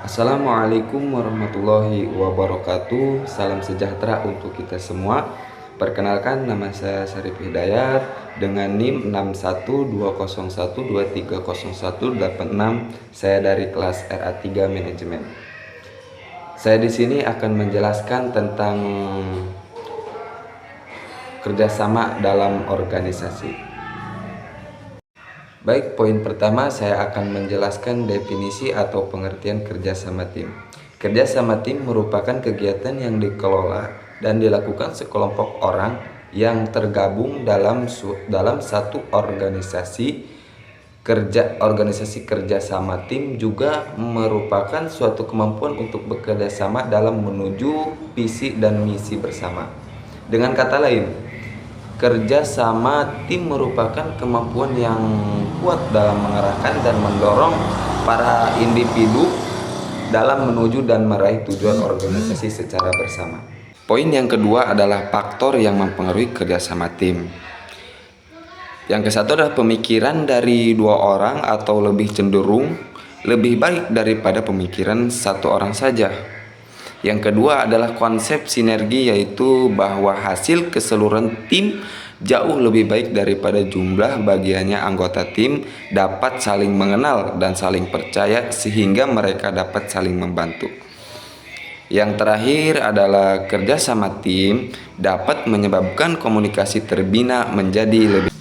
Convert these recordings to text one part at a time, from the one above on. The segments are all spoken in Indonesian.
Assalamualaikum warahmatullahi wabarakatuh. Salam sejahtera untuk kita semua. Perkenalkan, nama saya Syarif Hidayat dengan NIM 6120123018. Saya dari kelas RA3 Manajemen. Saya di sini akan menjelaskan tentang kerjasama dalam organisasi. Baik, poin pertama saya akan menjelaskan definisi atau pengertian kerjasama tim. Kerjasama tim merupakan kegiatan yang dikelola dan dilakukan sekelompok orang yang tergabung dalam satu organisasi. Organisasi kerjasama tim juga merupakan suatu kemampuan untuk bekerja sama dalam menuju visi dan misi bersama. Dengan kata lain, kerja sama tim merupakan kemampuan yang kuat dalam mengarahkan dan mendorong para individu dalam menuju dan meraih tujuan organisasi secara bersama. Poin yang kedua adalah faktor yang mempengaruhi kerjasama tim. Yang ke-1 adalah pemikiran dari 2 orang atau lebih cenderung lebih baik daripada pemikiran 1 orang saja. Yang kedua adalah konsep sinergi, yaitu bahwa hasil keseluruhan tim jauh lebih baik daripada jumlah bagiannya. Anggota tim dapat saling mengenal dan saling percaya sehingga mereka dapat saling membantu. Yang terakhir adalah kerjasama tim dapat menyebabkan komunikasi terbina menjadi lebih.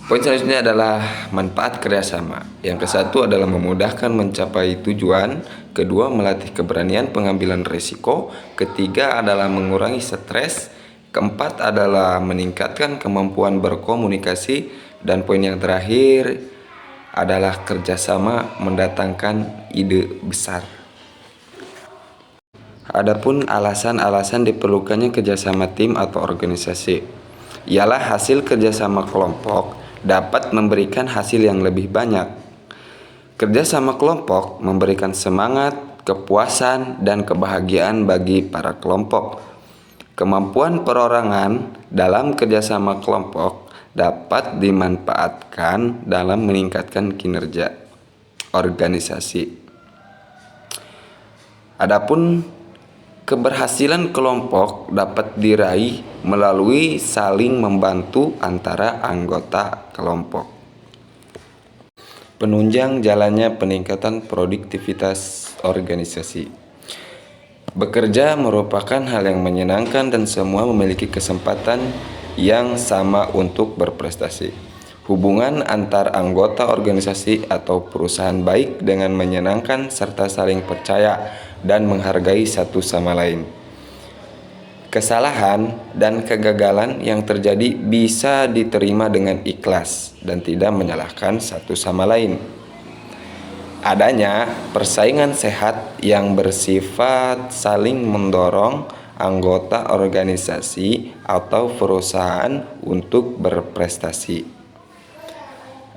Poin selanjutnya adalah manfaat kerjasama. Yang ke-1 adalah memudahkan mencapai tujuan. Kedua, melatih keberanian pengambilan risiko. Ketiga adalah mengurangi stres. Keempat adalah meningkatkan kemampuan berkomunikasi. Dan poin yang terakhir adalah kerjasama mendatangkan ide besar. Adapun alasan-alasan diperlukannya kerjasama tim atau organisasi ialah hasil kerjasama kelompok dapat memberikan hasil yang lebih banyak. Kerjasama kelompok memberikan semangat, kepuasan, dan kebahagiaan bagi para kelompok. Kemampuan perorangan dalam kerjasama kelompok dapat dimanfaatkan dalam meningkatkan kinerja organisasi. Adapun keberhasilan kelompok dapat diraih melalui saling membantu antara anggota kelompok. Penunjang jalannya peningkatan produktivitas organisasi. Bekerja merupakan hal yang menyenangkan dan semua memiliki kesempatan yang sama untuk berprestasi. Hubungan antar anggota organisasi atau perusahaan baik dengan menyenangkan serta saling percaya dan menghargai satu sama lain. Kesalahan dan kegagalan yang terjadi bisa diterima dengan ikhlas dan tidak menyalahkan satu sama lain. Adanya persaingan sehat yang bersifat saling mendorong anggota organisasi atau perusahaan untuk berprestasi.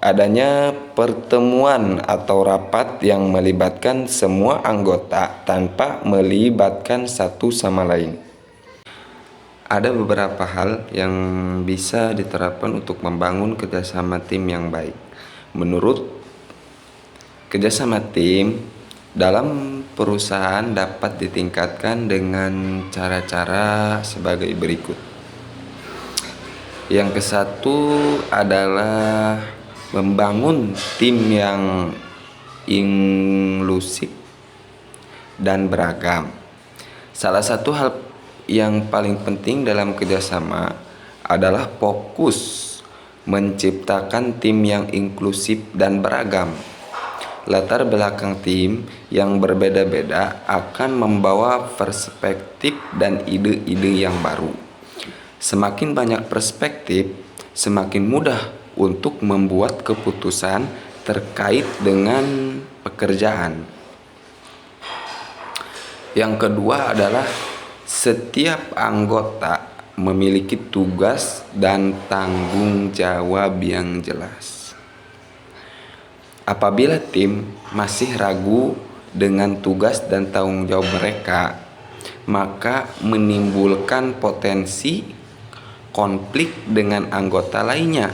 Adanya pertemuan atau rapat yang melibatkan semua anggota tanpa melibatkan satu sama lain. Ada beberapa hal yang bisa diterapkan untuk membangun kerjasama tim yang baik. Menurut kerjasama tim dalam perusahaan dapat ditingkatkan dengan cara-cara sebagai berikut. Yang ke-1 adalah membangun tim yang inklusif dan beragam. Salah satu hal yang paling penting dalam kerjasama adalah fokus menciptakan tim yang inklusif dan beragam. Latar belakang tim yang berbeda-beda akan membawa perspektif dan ide-ide yang baru. Semakin banyak perspektif, semakin mudah untuk membuat keputusan terkait dengan pekerjaan. Yang kedua adalah setiap anggota memiliki tugas dan tanggung jawab yang jelas. Apabila tim masih ragu dengan tugas dan tanggung jawab mereka, maka menimbulkan potensi konflik dengan anggota lainnya.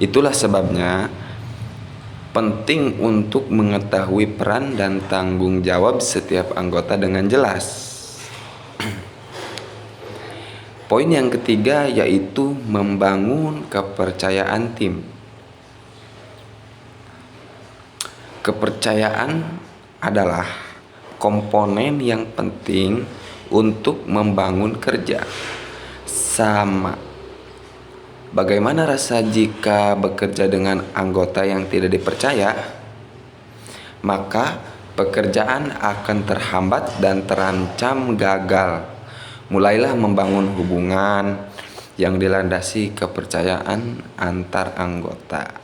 Itulah sebabnya Penting untuk mengetahui peran dan tanggung jawab setiap anggota dengan jelas. Poin yang ketiga yaitu membangun kepercayaan tim. Kepercayaan adalah komponen yang penting untuk membangun kerja sama. Bagaimana rasa jika bekerja dengan anggota yang tidak dipercaya? Maka pekerjaan akan terhambat dan terancam gagal. Mulailah membangun hubungan yang dilandasi kepercayaan antar anggota.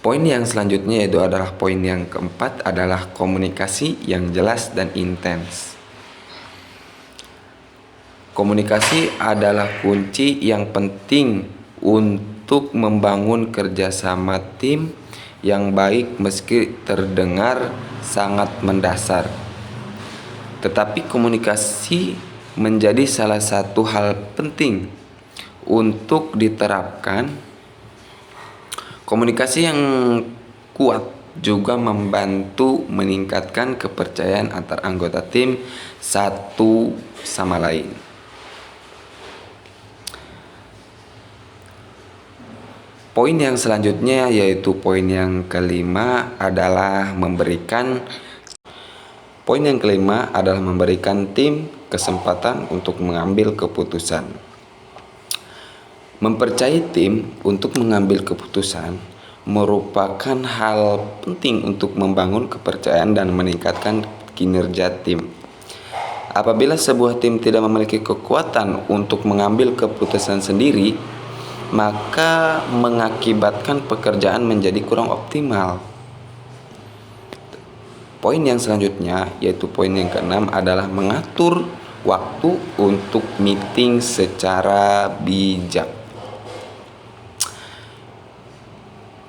Poin yang selanjutnya yaitu adalah poin yang keempat adalah komunikasi yang jelas dan intens. Komunikasi adalah kunci yang penting untuk membangun kerjasama tim yang baik meski terdengar sangat mendasar. Tetapi komunikasi menjadi salah satu hal penting untuk diterapkan. Komunikasi yang kuat juga membantu meningkatkan kepercayaan antar anggota tim satu sama lain. Poin yang selanjutnya yaitu poin yang kelima adalah memberikan tim kesempatan untuk mengambil keputusan. Mempercayai tim untuk mengambil keputusan merupakan hal penting untuk membangun kepercayaan dan meningkatkan kinerja tim. Apabila sebuah tim tidak memiliki kekuatan untuk mengambil keputusan sendiri, maka mengakibatkan pekerjaan menjadi kurang optimal. Poin yang selanjutnya yaitu poin yang keenam adalah mengatur waktu untuk meeting secara bijak.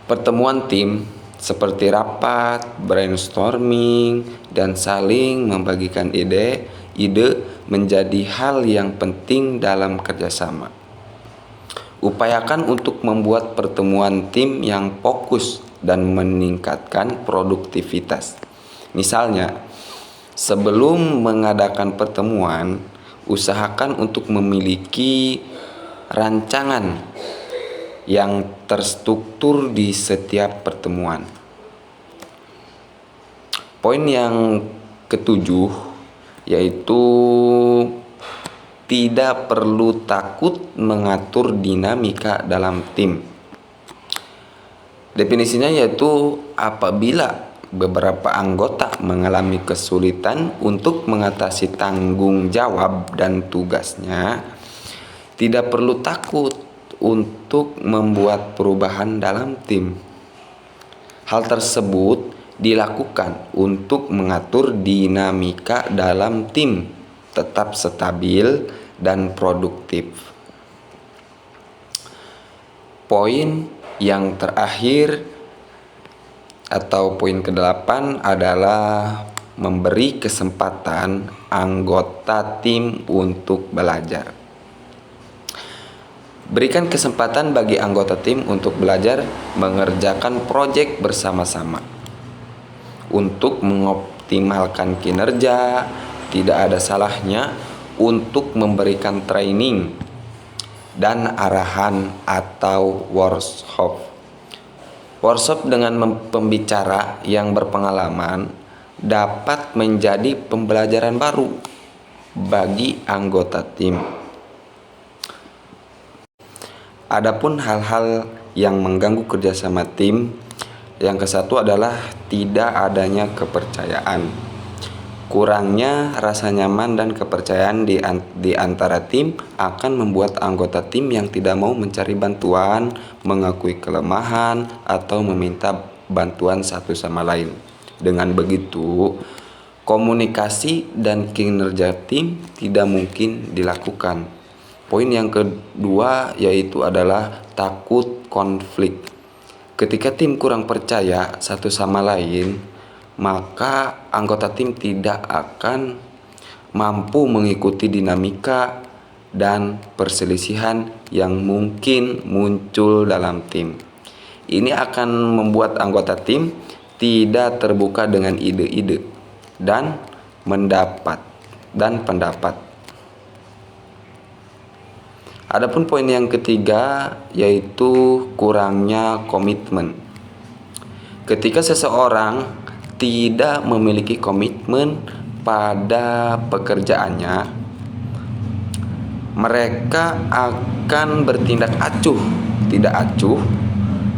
Pertemuan tim seperti rapat, brainstorming, dan saling membagikan ide menjadi hal yang penting dalam kerjasama. Upayakan untuk membuat pertemuan tim yang fokus dan meningkatkan produktivitas. Misalnya, sebelum mengadakan pertemuan, usahakan untuk memiliki rancangan yang terstruktur di setiap pertemuan. Poin yang ketujuh yaitu tidak perlu takut mengatur dinamika dalam tim. Definisinya yaitu apabila beberapa anggota mengalami kesulitan untuk mengatasi tanggung jawab dan tugasnya, tidak perlu takut untuk membuat perubahan dalam tim. Hal tersebut dilakukan untuk mengatur dinamika dalam tim tetap stabil dan produktif. Poin yang terakhir atau poin ke-8 adalah memberi kesempatan anggota tim untuk belajar. Berikan kesempatan bagi anggota tim untuk belajar mengerjakan proyek bersama-sama. Untuk mengoptimalkan kinerja, tidak ada salahnya untuk memberikan training dan arahan atau workshop. Workshop dengan pembicara yang berpengalaman dapat menjadi pembelajaran baru bagi anggota tim. Adapun hal-hal yang mengganggu kerjasama tim, yang ke-1 adalah tidak adanya kepercayaan. Kurangnya rasa nyaman dan kepercayaan di antara tim akan membuat anggota tim yang tidak mau mencari bantuan, mengakui kelemahan, atau meminta bantuan satu sama lain. Dengan begitu, komunikasi dan kinerja tim tidak mungkin dilakukan. Poin yang kedua yaitu adalah takut konflik. Ketika tim kurang percaya satu sama lain, maka anggota tim tidak akan mampu mengikuti dinamika dan perselisihan yang mungkin muncul dalam tim. Ini akan membuat anggota tim tidak terbuka dengan ide-ide dan pendapat. Adapun poin yang ketiga yaitu kurangnya komitmen. Ketika seseorang tidak memiliki komitmen pada pekerjaannya, mereka akan bertindak tidak acuh.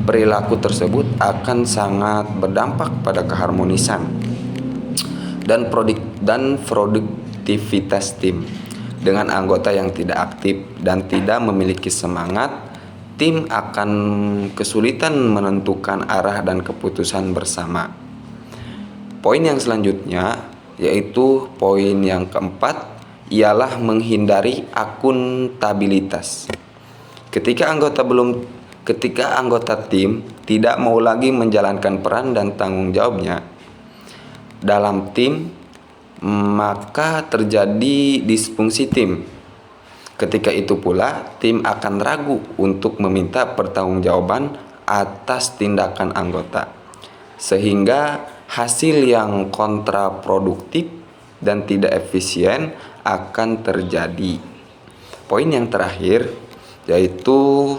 Perilaku tersebut akan sangat berdampak pada keharmonisan dan produktivitas tim. Dengan anggota yang tidak aktif dan tidak memiliki semangat, tim akan kesulitan menentukan arah dan keputusan bersama. Poin yang selanjutnya yaitu poin yang keempat ialah menghindari akuntabilitas. Ketika anggota tim tidak mau lagi menjalankan peran dan tanggung jawabnya dalam tim, maka terjadi disfungsi tim. Ketika itu pula, tim akan ragu untuk meminta pertanggungjawaban atas tindakan anggota, sehingga hasil yang kontraproduktif dan tidak efisien akan terjadi. Poin yang terakhir yaitu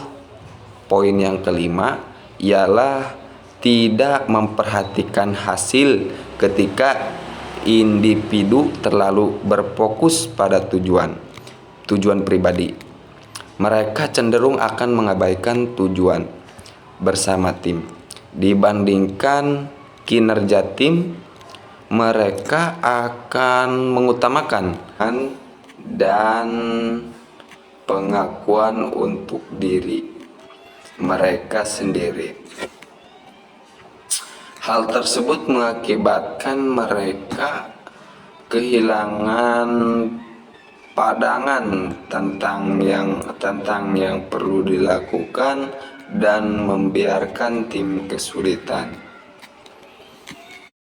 poin yang kelima ialah tidak memperhatikan hasil ketika individu terlalu berfokus pada tujuan pribadi. Mereka cenderung akan mengabaikan tujuan bersama tim. Dibandingkan kinerja tim, mereka akan mengutamakan dan pengakuan untuk diri mereka sendiri. Hal tersebut mengakibatkan mereka kehilangan pandangan tentang yang perlu dilakukan dan membiarkan tim kesulitan.